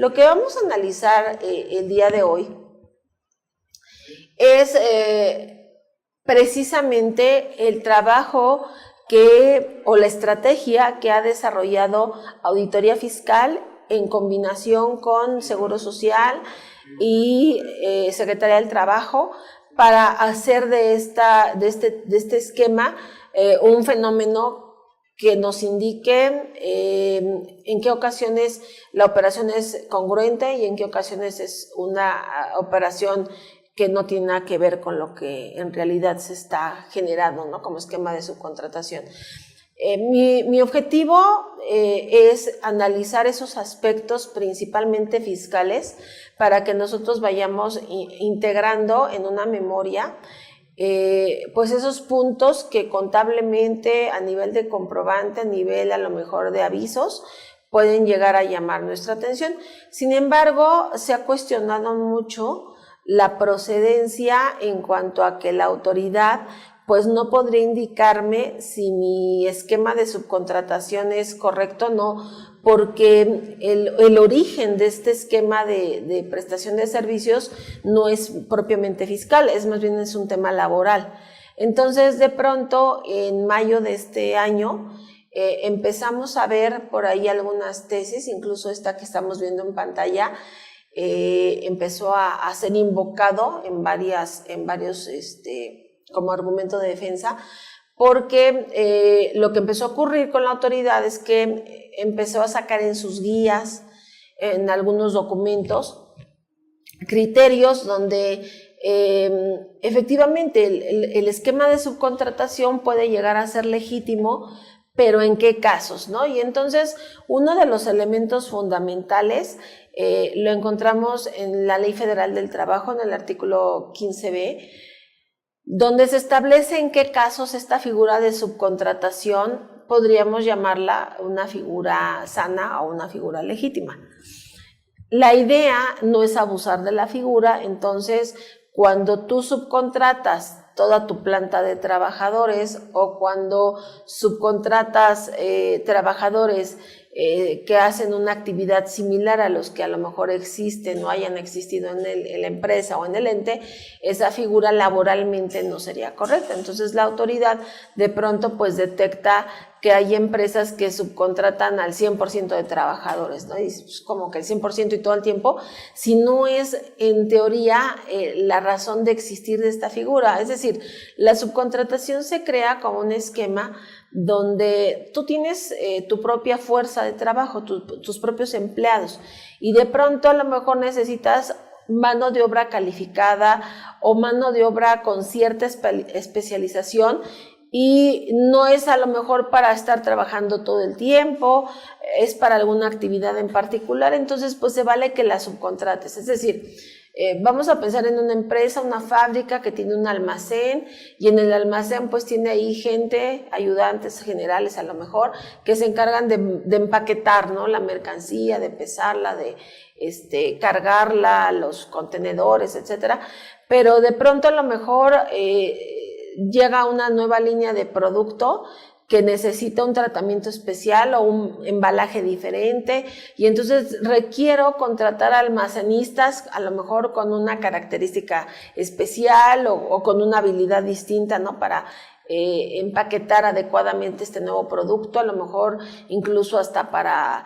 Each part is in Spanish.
Lo que vamos a analizar el día de hoy es precisamente el trabajo o la estrategia que ha desarrollado Auditoría Fiscal en combinación con Seguro Social y Secretaría del Trabajo para hacer de este esquema un fenómeno que nos indique en qué ocasiones la operación es congruente y en qué ocasiones es una operación que no tiene nada que ver con lo que en realidad se está generando, ¿no? Como esquema de subcontratación. Mi objetivo es analizar esos aspectos principalmente fiscales para que nosotros vayamos integrando en una memoria pues esos puntos que contablemente a nivel de comprobante, a nivel a lo mejor de avisos, pueden llegar a llamar nuestra atención. Sin embargo, se ha cuestionado mucho la procedencia en cuanto a que la autoridad pues no podría indicarme si mi esquema de subcontratación es correcto o no, porque el origen de este esquema de prestación de servicios no es propiamente fiscal, es más bien es un tema laboral. Entonces, de pronto, en mayo de este año, empezamos a ver por ahí algunas tesis, incluso esta que estamos viendo en pantalla, empezó a ser invocado en varios como argumento de defensa, porque lo que empezó a ocurrir con la autoridad es que empezó a sacar en sus guías, en algunos documentos, criterios donde efectivamente el esquema de subcontratación puede llegar a ser legítimo, pero ¿en qué casos, no? Y entonces uno de los elementos fundamentales lo encontramos en la Ley Federal del Trabajo, en el artículo 15b, donde se establece en qué casos esta figura de subcontratación podríamos llamarla una figura sana o una figura legítima. La idea no es abusar de la figura, entonces cuando tú subcontratas toda tu planta de trabajadores o cuando subcontratas trabajadores que hacen una actividad similar a los que a lo mejor existen o hayan existido en la empresa o en el ente, esa figura laboralmente no sería correcta. Entonces la autoridad de pronto pues detecta que hay empresas que subcontratan al 100% de trabajadores, ¿no? Y pues, como que el 100% y todo el tiempo, si no es en teoría la razón de existir de esta figura. Es decir, la subcontratación se crea como un esquema donde tú tienes tu propia fuerza de trabajo, tus propios empleados, y de pronto a lo mejor necesitas mano de obra calificada o mano de obra con cierta especialización, y no es a lo mejor para estar trabajando todo el tiempo, es para alguna actividad en particular, entonces pues se vale que la subcontrates. Es decir, vamos a pensar en una empresa, una fábrica que tiene un almacén, y en el almacén pues tiene ahí gente, ayudantes generales a lo mejor, que se encargan de empaquetar, ¿no?, la mercancía, de pesarla, de cargarla, los contenedores, etcétera. Pero de pronto a lo mejor llega una nueva línea de producto que necesita un tratamiento especial o un embalaje diferente, y entonces requiero contratar almacenistas a lo mejor con una característica especial o con una habilidad distinta, ¿no?, para empaquetar adecuadamente este nuevo producto, a lo mejor incluso hasta para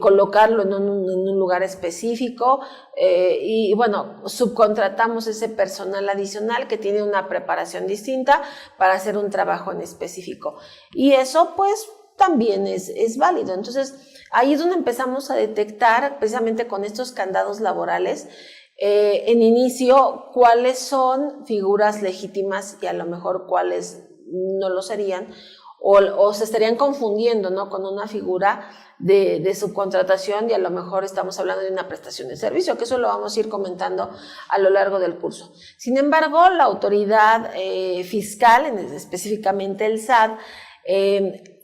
colocarlo en un lugar específico, y bueno, subcontratamos ese personal adicional que tiene una preparación distinta para hacer un trabajo en específico, y eso pues también es válido. Entonces ahí es donde empezamos a detectar precisamente con estos candados laborales en inicio cuáles son figuras legítimas y a lo mejor cuáles no lo serían, o se estarían confundiendo, ¿no?, con una figura de subcontratación, y a lo mejor estamos hablando de una prestación de servicio, que eso lo vamos a ir comentando a lo largo del curso. Sin embargo, la autoridad fiscal, específicamente el SAT,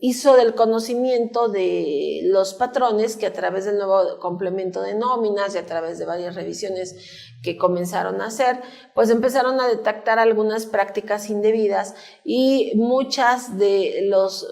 hizo del conocimiento de los patrones que a través del nuevo complemento de nóminas y a través de varias revisiones que comenzaron a hacer, pues empezaron a detectar algunas prácticas indebidas, y muchas de los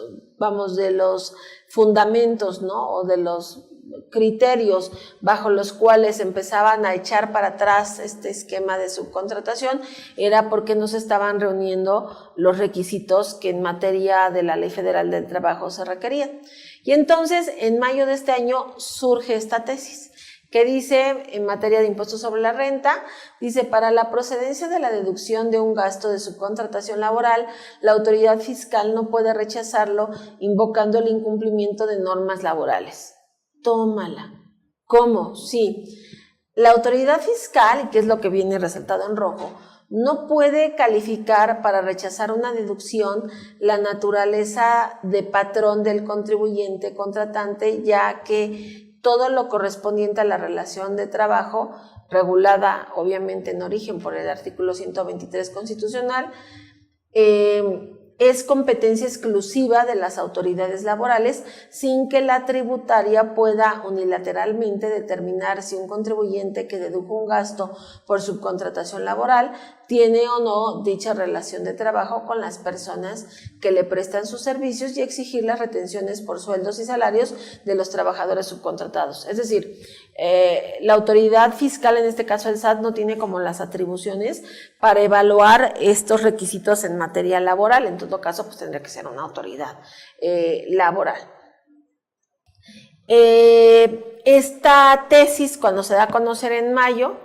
fundamentos, ¿no?, o de los criterios bajo los cuales empezaban a echar para atrás este esquema de subcontratación era porque no se estaban reuniendo los requisitos que en materia de la Ley Federal del Trabajo se requerían. Y entonces, en mayo de este año surge esta tesis que dice, en materia de impuestos sobre la renta, dice, para la procedencia de la deducción de un gasto de subcontratación laboral, la autoridad fiscal no puede rechazarlo invocando el incumplimiento de normas laborales. Tómala. ¿Cómo? Sí. La autoridad fiscal, que es lo que viene resaltado en rojo, no puede calificar para rechazar una deducción la naturaleza de patrón del contribuyente contratante, ya que todo lo correspondiente a la relación de trabajo, regulada obviamente en origen por el artículo 123 constitucional, es competencia exclusiva de las autoridades laborales sin que la tributaria pueda unilateralmente determinar si un contribuyente que dedujo un gasto por subcontratación laboral tiene o no dicha relación de trabajo con las personas que le prestan sus servicios y exigir las retenciones por sueldos y salarios de los trabajadores subcontratados. Es decir, la autoridad fiscal, en este caso el SAT, no tiene como las atribuciones para evaluar estos requisitos en materia laboral. En todo caso, pues tendría que ser una autoridad laboral. Esta tesis, cuando se da a conocer en mayo,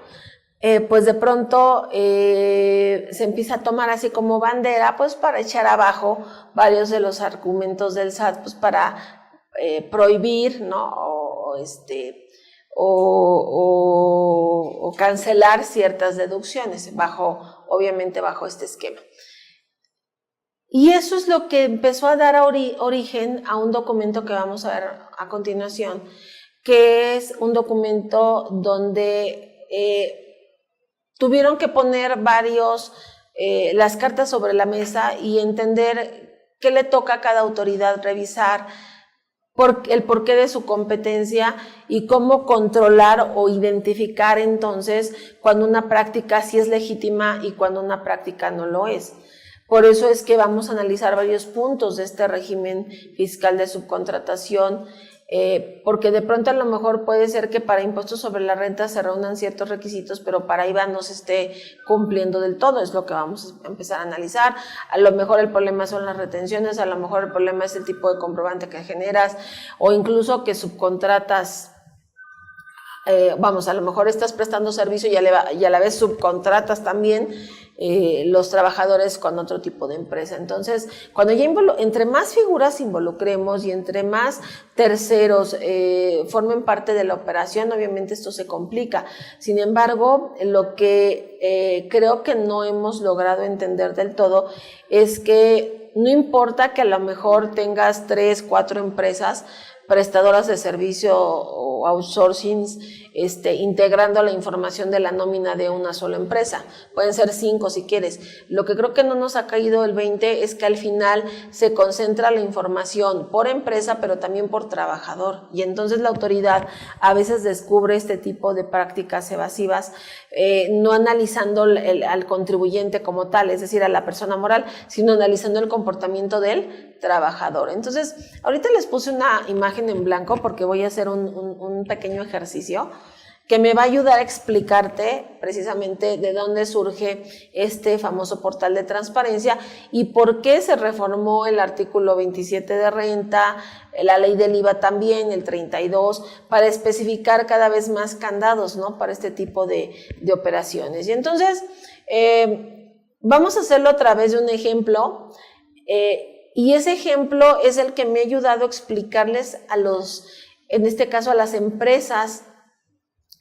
pues de pronto se empieza a tomar así como bandera, pues para echar abajo varios de los argumentos del SAT, pues para prohibir, ¿no? O cancelar ciertas deducciones, obviamente bajo este esquema. Y eso es lo que empezó a dar origen a un documento que vamos a ver a continuación, que es un documento donde tuvieron que poner las cartas sobre la mesa y entender qué le toca a cada autoridad revisar, el porqué de su competencia y cómo controlar o identificar entonces cuando una práctica sí es legítima y cuando una práctica no lo es. Por eso es que vamos a analizar varios puntos de este régimen fiscal de subcontratación, porque de pronto a lo mejor puede ser que para impuestos sobre la renta se reúnan ciertos requisitos, pero para IVA no se esté cumpliendo del todo, es lo que vamos a empezar a analizar. A lo mejor el problema son las retenciones, a lo mejor el problema es el tipo de comprobante que generas, o incluso que subcontratas, a lo mejor estás prestando servicio y a la vez subcontratas también los trabajadores con otro tipo de empresa. Entonces, cuando ya entre más figuras involucremos y entre más terceros formen parte de la operación, obviamente esto se complica. Sin embargo, lo que creo que no hemos logrado entender del todo es que no importa que a lo mejor tengas 3, 4 empresas prestadoras de servicio o outsourcing, integrando la información de la nómina de una sola empresa. Pueden ser 5 si quieres. Lo que creo que no nos ha caído el 20 es que al final se concentra la información por empresa, pero también por trabajador. Y entonces la autoridad a veces descubre este tipo de prácticas evasivas, no analizando al contribuyente como tal, es decir, a la persona moral, sino analizando el comportamiento del trabajador. Entonces, ahorita les puse una imagen en blanco porque voy a hacer un pequeño ejercicio que me va a ayudar a explicarte precisamente de dónde surge este famoso portal de transparencia y por qué se reformó el artículo 27 de renta, la ley del IVA también, el 32, para especificar cada vez más candados, ¿no?, para este tipo de operaciones. Y entonces, vamos a hacerlo a través de un ejemplo, y ese ejemplo es el que me ha ayudado a explicarles en este caso a las empresas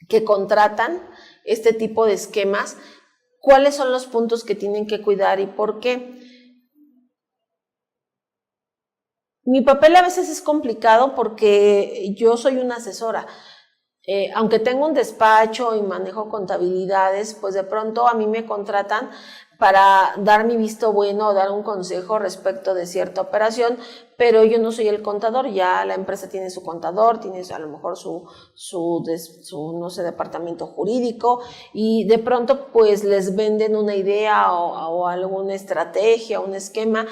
que contratan este tipo de esquemas, cuáles son los puntos que tienen que cuidar y por qué. Mi papel a veces es complicado porque yo soy una asesora. Aunque tengo un despacho y manejo contabilidades, pues de pronto a mí me contratan para dar mi visto bueno o dar un consejo respecto de cierta operación, pero yo no soy el contador, ya la empresa tiene su contador, tiene a lo mejor su no sé, departamento jurídico, y de pronto pues les venden una idea o alguna estrategia, un esquema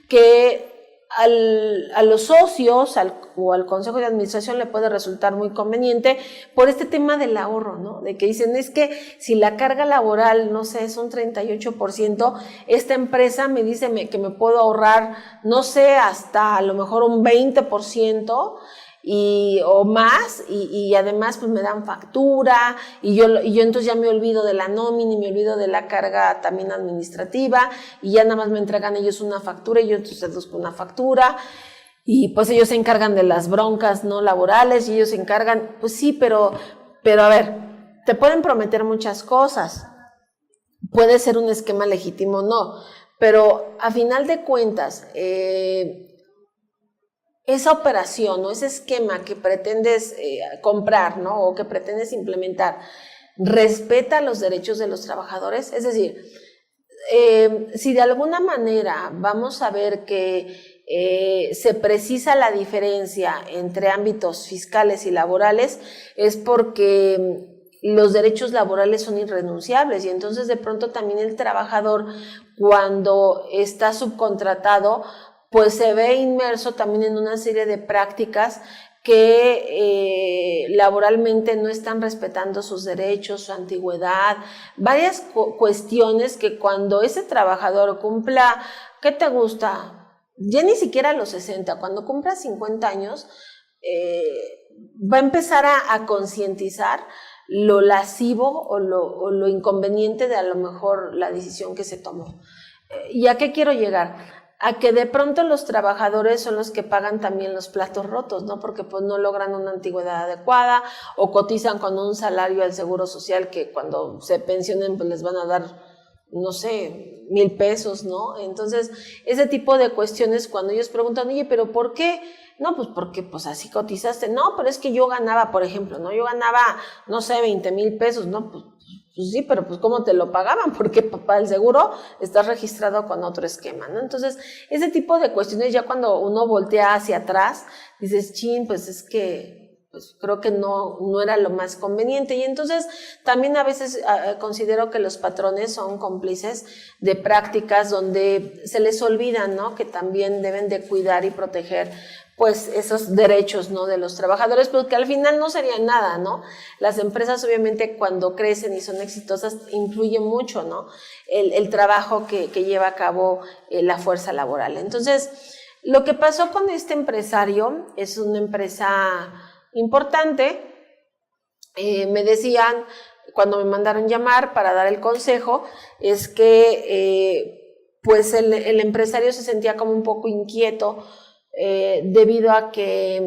que a los socios o al consejo de administración le puede resultar muy conveniente por este tema del ahorro, ¿no? De que dicen, es que si la carga laboral, no sé, es un 38%, esta empresa me dice que me puedo ahorrar, no sé, hasta a lo mejor un 20%, o más, y además pues me dan factura, y yo entonces ya me olvido de la nómina y me olvido de la carga también administrativa, y ya nada más me entregan ellos una factura y yo entonces deduzco una factura, y pues ellos se encargan de las broncas no laborales, y ellos se encargan, pues sí, pero a ver, te pueden prometer muchas cosas, puede ser un esquema legítimo o no, pero a final de cuentas, esa operación o ese esquema que pretendes comprar, ¿no? O que pretendes implementar, ¿respeta los derechos de los trabajadores? Es decir, si de alguna manera vamos a ver que se precisa la diferencia entre ámbitos fiscales y laborales, es porque los derechos laborales son irrenunciables, y entonces de pronto también el trabajador, cuando está subcontratado, pues se ve inmerso también en una serie de prácticas que laboralmente no están respetando sus derechos, su antigüedad, varias cuestiones que cuando ese trabajador cumpla, ¿qué te gusta? Ya ni siquiera a los 60, cuando cumpla 50 años, va a empezar a concientizar lo lascivo o lo inconveniente de a lo mejor la decisión que se tomó. ¿Y a qué quiero llegar? A que de pronto los trabajadores son los que pagan también los platos rotos, ¿no? Porque pues no logran una antigüedad adecuada o cotizan con un salario al Seguro Social que cuando se pensionen pues les van a dar, no sé, 1,000 pesos, ¿no? Entonces, ese tipo de cuestiones cuando ellos preguntan, oye, ¿pero por qué? No, pues porque pues así cotizaste. No, pero es que yo ganaba, por ejemplo, ¿no? Yo ganaba, no sé, 20,000 pesos, ¿no? Pues sí, pero pues ¿cómo te lo pagaban? Porque para el seguro estás registrado con otro esquema, ¿no? Entonces, ese tipo de cuestiones ya cuando uno voltea hacia atrás, dices, chin, pues es que pues creo que no era lo más conveniente. Y entonces también a veces considero que los patrones son cómplices de prácticas donde se les olvida, ¿no? Que también deben de cuidar y proteger pues esos derechos, ¿no? De los trabajadores, pero que al final no serían nada, ¿no? Las empresas obviamente cuando crecen y son exitosas influye mucho, ¿no? El trabajo que lleva a cabo la fuerza laboral. Entonces, lo que pasó con este empresario es una empresa importante. Me decían, cuando me mandaron llamar para dar el consejo, es que pues el empresario se sentía como un poco inquieto debido a que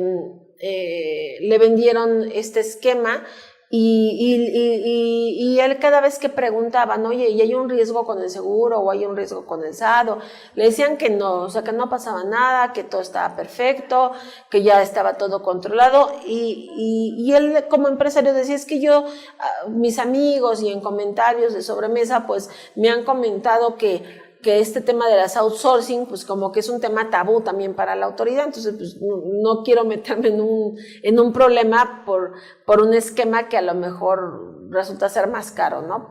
le vendieron este esquema y él cada vez que preguntaban, oye, ¿y hay un riesgo con el seguro o hay un riesgo con el SAT? Le decían que no, o sea, que no pasaba nada, que todo estaba perfecto, que ya estaba todo controlado y él como empresario decía, es que yo, mis amigos y en comentarios de sobremesa, pues me han comentado que este tema de las outsourcing, pues como que es un tema tabú también para la autoridad, entonces pues no quiero meterme en un problema por un esquema que a lo mejor resulta ser más caro, ¿no?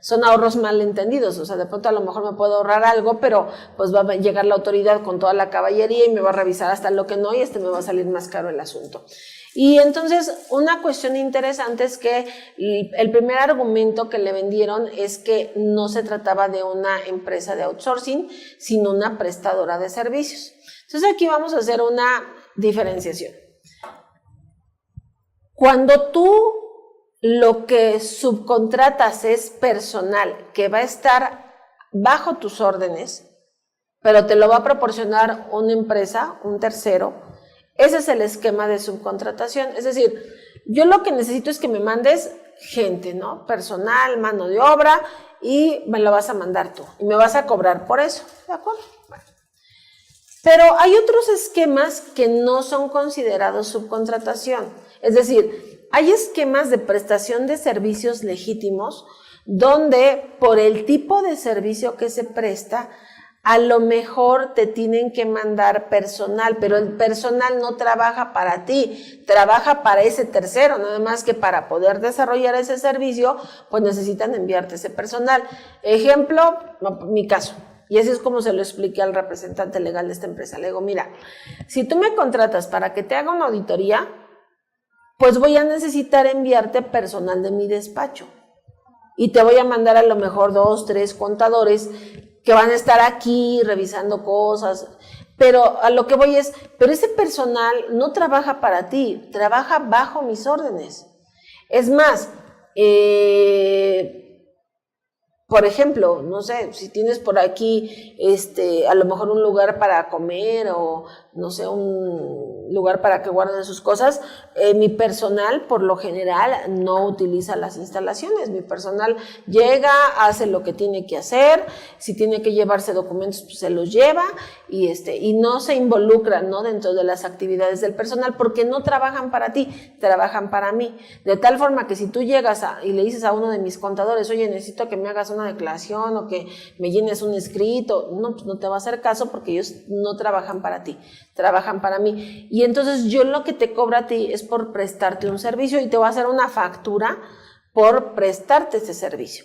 Son ahorros malentendidos, o sea, de pronto a lo mejor me puedo ahorrar algo, pero pues va a llegar la autoridad con toda la caballería y me va a revisar hasta lo que no, y me va a salir más caro el asunto. Y entonces una cuestión interesante es que el primer argumento que le vendieron es que no se trataba de una empresa de outsourcing, sino una prestadora de servicios. Entonces aquí vamos a hacer una diferenciación. Cuando tú lo que subcontratas es personal que va a estar bajo tus órdenes, pero te lo va a proporcionar una empresa, un tercero, ese es el esquema de subcontratación. Es decir, yo lo que necesito es que me mandes gente, ¿no? Personal, mano de obra, y me lo vas a mandar tú. Y me vas a cobrar por eso, ¿de acuerdo? Bueno. Pero hay otros esquemas que no son considerados subcontratación. Es decir, hay esquemas de prestación de servicios legítimos donde por el tipo de servicio que se presta, a lo mejor te tienen que mandar personal, pero el personal no trabaja para ti, trabaja para ese tercero, nada más que para poder desarrollar ese servicio, pues necesitan enviarte ese personal. Ejemplo, mi caso, Y así es como se lo expliqué al representante legal de esta empresa. Le digo, mira, si tú me contratas para que te haga una auditoría, pues voy a necesitar enviarte personal de mi despacho. Y te voy a mandar a lo mejor 2, 3 contadores que van a estar aquí revisando cosas. Pero a lo que voy es, pero ese personal no trabaja para ti, trabaja bajo mis órdenes. Es más, por ejemplo, no sé, si tienes por aquí a lo mejor un lugar para comer o no sé, un lugar para que guarden sus cosas, mi personal por lo general no utiliza las instalaciones. Mi personal llega, hace lo que tiene que hacer, si tiene que llevarse documentos pues se los lleva y no se involucran, ¿no?, dentro de las actividades del personal porque no trabajan para ti, trabajan para mí. De tal forma que si tú llegas y le dices a uno de mis contadores, oye, necesito que me hagas una declaración o que me llenes un escrito, no, pues no te va a hacer caso porque ellos no trabajan para ti, trabajan para mí. Y entonces yo lo que te cobro a ti es por prestarte un servicio y te voy a hacer una factura por prestarte este servicio.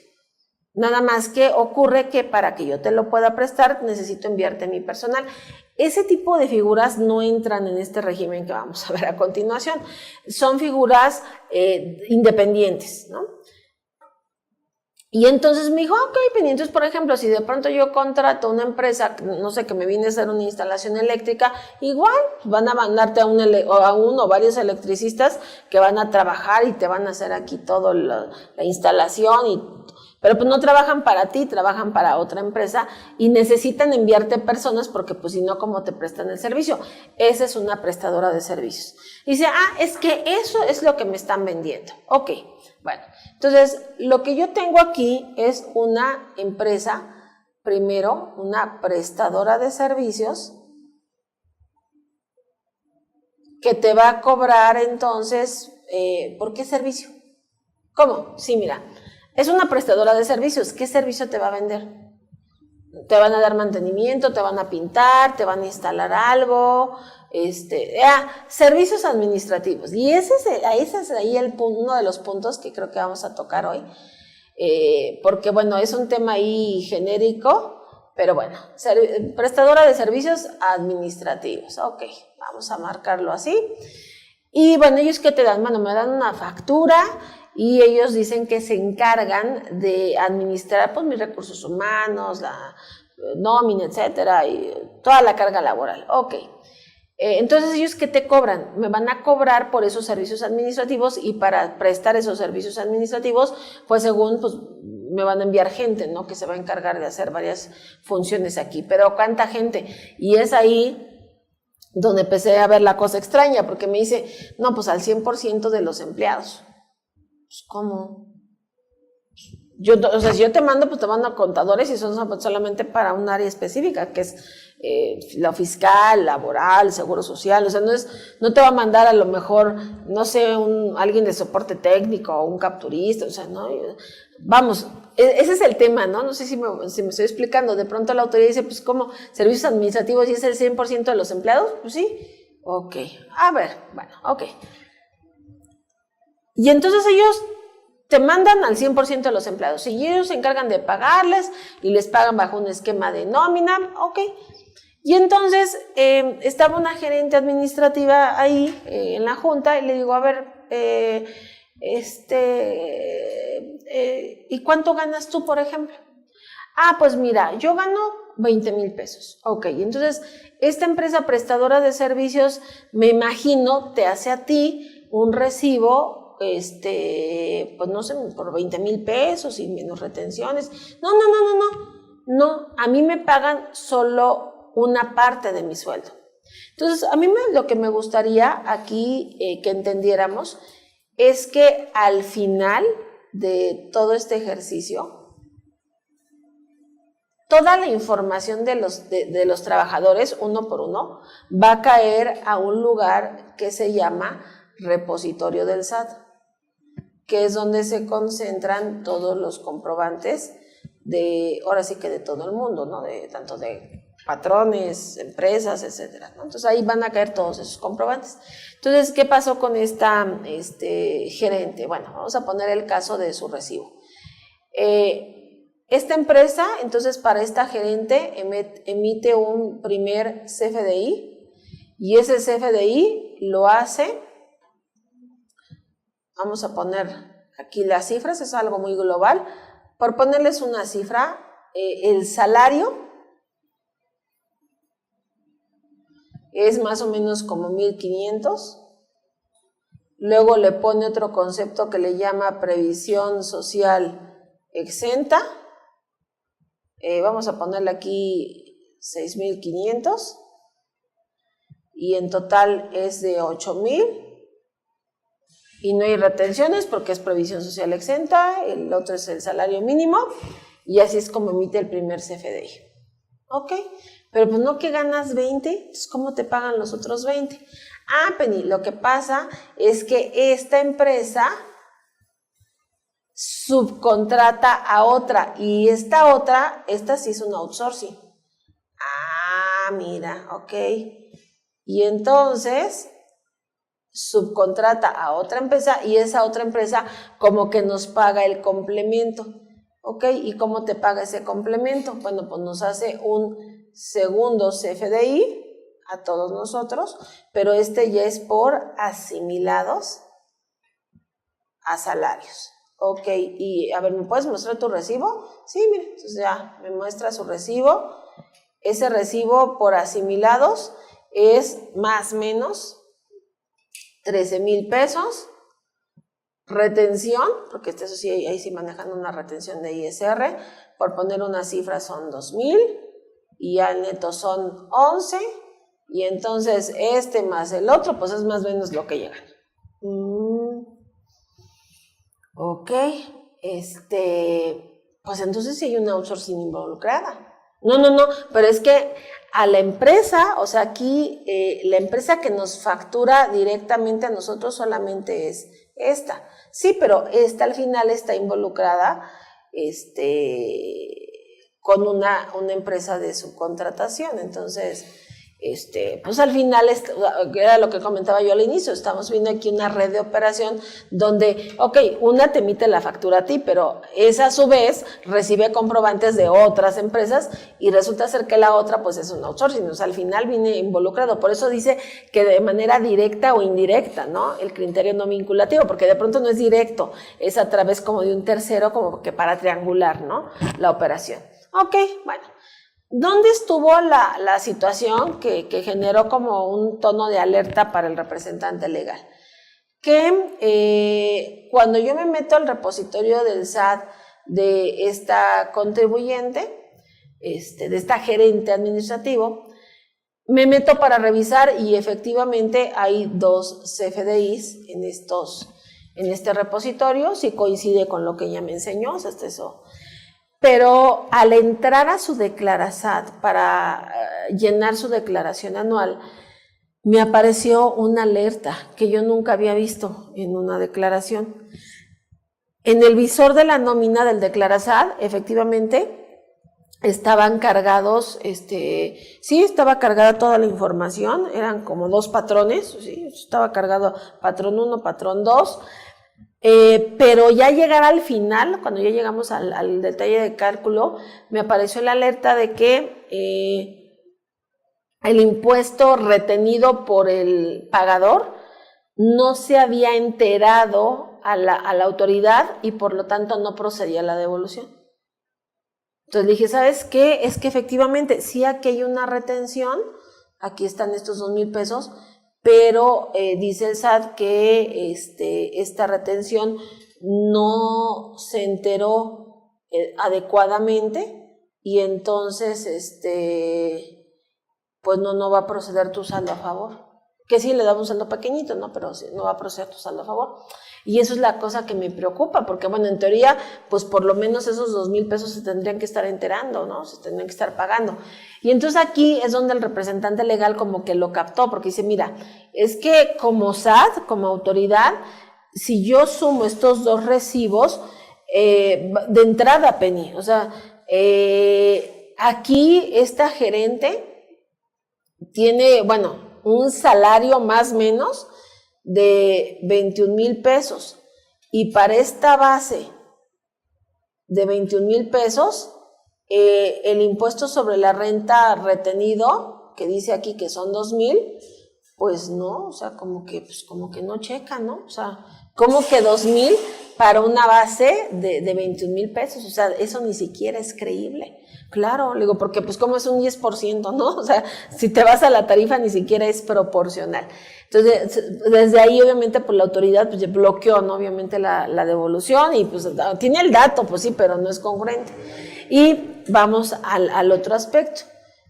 Nada más que ocurre que para que yo te lo pueda prestar necesito enviarte mi personal. Ese tipo de figuras no entran en este régimen que vamos a ver a continuación. Son figuras independientes, ¿no? Y entonces me dijo, ok, pero entonces, por ejemplo, si de pronto yo contrato una empresa, no sé, que me viene a hacer una instalación eléctrica, igual van a mandarte a uno o varios electricistas que van a trabajar y te van a hacer aquí toda la instalación, pero pues no trabajan para ti, trabajan para otra empresa y necesitan enviarte personas porque pues si no, ¿cómo te prestan el servicio? Esa es una prestadora de servicios. Y dice, es que eso es lo que me están vendiendo. Ok, bueno, entonces lo que yo tengo aquí es una empresa, primero, una prestadora de servicios que te va a cobrar entonces, ¿por qué servicio? ¿Cómo? Sí, mira. Es una prestadora de servicios. ¿Qué servicio te va a vender? Te van a dar mantenimiento, te van a pintar, te van a instalar algo, servicios administrativos. Y ese es ahí uno de los puntos que creo que vamos a tocar hoy, porque bueno, es un tema ahí genérico, pero bueno, prestadora de servicios administrativos. Ok, vamos a marcarlo así. Y bueno, ¿ellos qué te dan? Bueno, me dan una factura y ellos dicen que se encargan de administrar pues mis recursos humanos, la nómina, etcétera, y toda la carga laboral. Ok. Entonces, ¿ellos qué te cobran? Me van a cobrar por esos servicios administrativos y para prestar esos servicios administrativos, pues según, pues me van a enviar gente, ¿no?, que se va a encargar de hacer varias funciones aquí. Pero ¿cuánta gente? Y es ahí donde empecé a ver la cosa extraña, porque me dice, no, pues al 100% de los empleados. Pues, ¿cómo? O sea, si yo te mando, pues te mando a contadores y son solamente para un área específica, que es lo fiscal, laboral, seguro social. O sea, no te va a mandar a lo mejor, no sé, alguien de soporte técnico o un capturista, o sea, ¿no? Vamos, ese es el tema, ¿no? No sé si me estoy explicando. De pronto la autoridad dice, pues, ¿cómo? ¿Servicios administrativos y es el 100% de los empleados? Pues sí. Ok. A ver, bueno, ok. Y entonces ellos te mandan al 100% de los empleados. Si ellos se encargan de pagarles y les pagan bajo un esquema de nómina, ok. Y entonces estaba una gerente administrativa ahí en la junta y le digo, a ver, ¿y cuánto ganas tú, por ejemplo? Pues mira, yo gano 20,000 pesos. Ok, entonces esta empresa prestadora de servicios, me imagino, te hace a ti un recibo, pues no sé, por 20,000 pesos y menos retenciones. No, a mí me pagan solo una parte de mi sueldo. Entonces, a mí lo que me gustaría aquí que entendiéramos es que al final de todo este ejercicio, toda la información de los trabajadores, uno por uno, va a caer a un lugar que se llama repositorio del SAT, que es donde se concentran todos los comprobantes ahora sí que de todo el mundo, ¿no? Tanto de patrones, empresas, etcétera, ¿no? Entonces ahí van a caer todos esos comprobantes. Entonces, ¿qué pasó con esta gerente? Bueno, vamos a poner el caso de su recibo. Esta empresa, entonces, para esta gerente emite un primer CFDI y ese CFDI lo hace, vamos a poner aquí las cifras, es algo muy global, por ponerles una cifra, el salario es más o menos como 1,500. Luego le pone otro concepto que le llama previsión social exenta. Vamos a ponerle aquí 6,500. Y en total es de 8,000. Y no hay retenciones porque es previsión social exenta. El otro es el salario mínimo. Y así es como emite el primer CFDI. ¿Ok? Pero pues no que ganas 20, entonces ¿cómo te pagan los otros 20? Ah, Penny, lo que pasa es que esta empresa subcontrata a otra y esta sí es un outsourcing. Ah, mira, ok. Y entonces subcontrata a otra empresa y esa otra empresa como que nos paga el complemento. ¿Ok? ¿Y cómo te paga ese complemento? Bueno, pues nos hace un segundo CFDI a todos nosotros, pero este ya es por asimilados a salarios. Ok, y a ver, ¿me puedes mostrar tu recibo? Sí, mire, entonces ya me muestra su recibo. Ese recibo por asimilados es más o menos 13,000 pesos. Retención, porque eso sí, ahí sí manejan una retención de ISR, por poner una cifra son 2,000 y al neto son 11 y entonces este más el otro pues es más o menos lo que llegan. Ok, pues entonces sí hay una outsourcing involucrada. No, pero es que a la empresa, o sea, aquí la empresa que nos factura directamente a nosotros solamente es esta. Sí, pero esta al final está involucrada con una empresa de subcontratación. Entonces, pues al final, era lo que comentaba yo al inicio, estamos viendo aquí una red de operación donde, ok, una te emite la factura a ti, pero esa a su vez recibe comprobantes de otras empresas y resulta ser que la otra pues es un outsourcing, o sea, al final viene involucrado, por eso dice que de manera directa o indirecta, ¿no? El criterio no vinculativo, porque de pronto no es directo, es a través como de un tercero, como que para triangular, ¿no? La operación. Ok, bueno. ¿Dónde estuvo la situación que generó como un tono de alerta para el representante legal? Que cuando yo me meto al repositorio del SAT de esta contribuyente, de esta gerente administrativo, me meto para revisar y efectivamente hay 2 CFDIs en este repositorio, si coincide con lo que ella me enseñó, o sea, eso. Pero al entrar a su Declarasat para llenar su declaración anual, me apareció una alerta que yo nunca había visto en una declaración. En el visor de la nómina del Declarasat, efectivamente, estaban cargados, sí, estaba cargada toda la información, eran como 2 patrones, sí, estaba cargado patrón 1, patrón 2, pero ya llegar al final, cuando ya llegamos al detalle de cálculo, me apareció la alerta de que el impuesto retenido por el pagador no se había enterado a la autoridad y por lo tanto no procedía la devolución. Entonces dije, ¿sabes qué? Es que efectivamente sí aquí hay una retención, aquí están estos 2,000 pesos, pero dice el SAT que esta retención no se enteró adecuadamente y entonces pues no va a proceder tu saldo a favor. Que sí le damos un saldo pequeñito, ¿no? Pero sí, no va a proceder tu saldo a favor. Y eso es la cosa que me preocupa, porque bueno, en teoría, pues por lo menos esos 2,000 pesos se tendrían que estar enterando, ¿no? Se tendrían que estar pagando. Y entonces aquí es donde el representante legal como que lo captó, porque dice, mira, es que como SAT, como autoridad, si yo sumo estos 2 recibos, de entrada, Penny, o sea, aquí esta gerente tiene, bueno, un salario más o menos de 21,000 pesos y para esta base de 21,000 pesos, el impuesto sobre la renta retenido, que dice aquí que son 2,000, pues no, o sea, como que no checa, ¿no? O sea, como que 2,000 para una base de 21,000 pesos, o sea, eso ni siquiera es creíble. Claro, le digo, porque pues como es un 10%, ¿no? O sea, si te vas a la tarifa ni siquiera es proporcional. Entonces, desde ahí obviamente pues la autoridad pues bloqueó, ¿no? Obviamente la devolución y pues tiene el dato, pues sí, pero no es congruente. Y vamos al otro aspecto.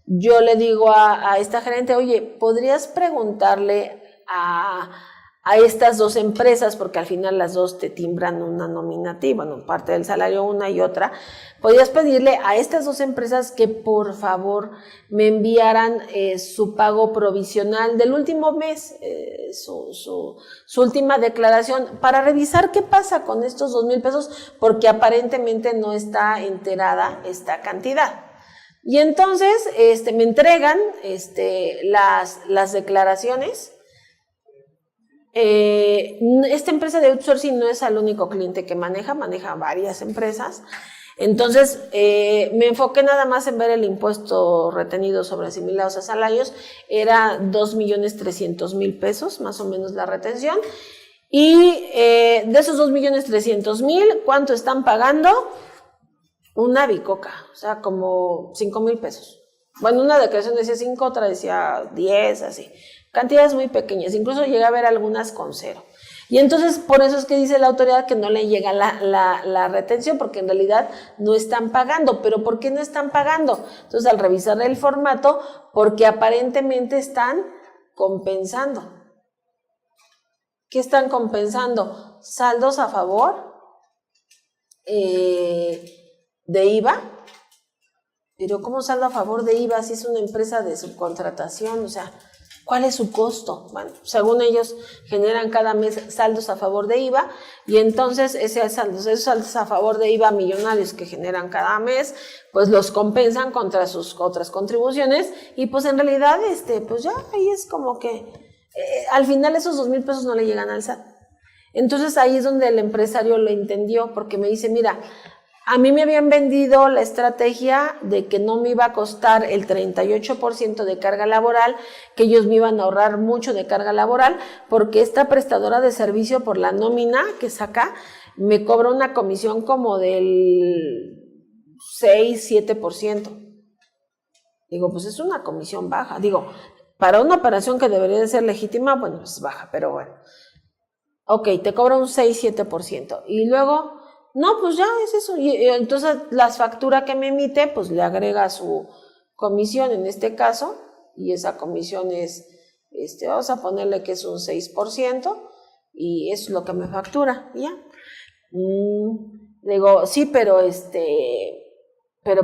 Yo le digo a esta gerente, oye, ¿podrías preguntarle a estas dos empresas, porque al final las dos te timbran una nominativa, bueno, parte del salario una y otra, podrías pedirle a estas dos empresas que por favor me enviaran su pago provisional del último mes, su última declaración, para revisar qué pasa con estos 2,000 pesos, porque aparentemente no está enterada esta cantidad. Y entonces me entregan las declaraciones. Esta empresa de outsourcing no es el único cliente que maneja varias empresas. Entonces, me enfoqué nada más en ver el impuesto retenido sobre asimilados a salarios. Era 2,300,000 pesos, más o menos la retención. Y de esos 2,300,000, ¿cuánto están pagando? Una bicoca, o sea, como 5,000 pesos. Bueno, una declaración decía 5, otra decía 10, así. Cantidades muy pequeñas, incluso llegué a ver algunas con 0. Y entonces, por eso es que dice la autoridad que no le llega la retención, porque en realidad no están pagando. ¿Pero por qué no están pagando? Entonces, al revisar el formato, porque aparentemente están compensando. ¿Qué están compensando? Saldos a favor de IVA. Pero ¿cómo saldo a favor de IVA si es una empresa de subcontratación? O sea, ¿cuál es su costo? Bueno, según ellos generan cada mes saldos a favor de IVA y entonces esos saldos a favor de IVA millonarios que generan cada mes, pues los compensan contra sus otras contribuciones y pues en realidad, pues ya ahí es como que al final esos 2,000 pesos no le llegan al SAT. Entonces ahí es donde el empresario lo entendió porque me dice, mira, a mí me habían vendido la estrategia de que no me iba a costar el 38% de carga laboral, que ellos me iban a ahorrar mucho de carga laboral, porque esta prestadora de servicio por la nómina que saca, me cobra una comisión como del 6-7%. Digo, pues es una comisión baja. Digo, para una operación que debería de ser legítima, bueno, es baja, pero bueno. Ok, te cobra un 6-7%. Y luego... no, pues ya es eso. Y entonces la factura que me emite, pues le agrega su comisión en este caso, y esa comisión es, vamos a ponerle que es un 6%, y es lo que me factura, ¿ya? Digo, sí, pero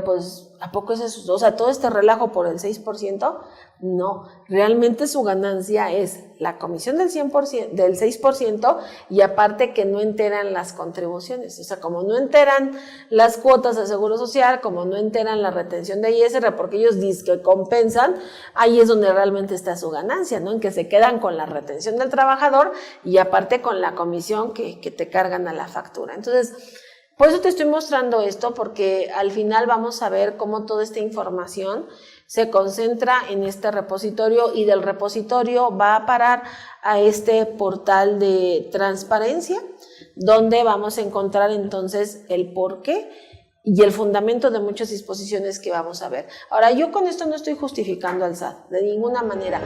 pues, ¿a poco es eso? O sea, todo este relajo por el 6%, no, realmente su ganancia es la comisión del 100%, del 6%, y aparte que no enteran las contribuciones, o sea, como no enteran las cuotas de seguro social, como no enteran la retención de ISR, porque ellos dicen que compensan, ahí es donde realmente está su ganancia, ¿no? En que se quedan con la retención del trabajador y aparte con la comisión que te cargan a la factura. Entonces, por eso te estoy mostrando esto, porque al final vamos a ver cómo toda esta información se concentra en este repositorio y del repositorio va a parar a este portal de transparencia, donde vamos a encontrar entonces el porqué y el fundamento de muchas disposiciones que vamos a ver. Ahora, yo con esto no estoy justificando al SAT, de ninguna manera.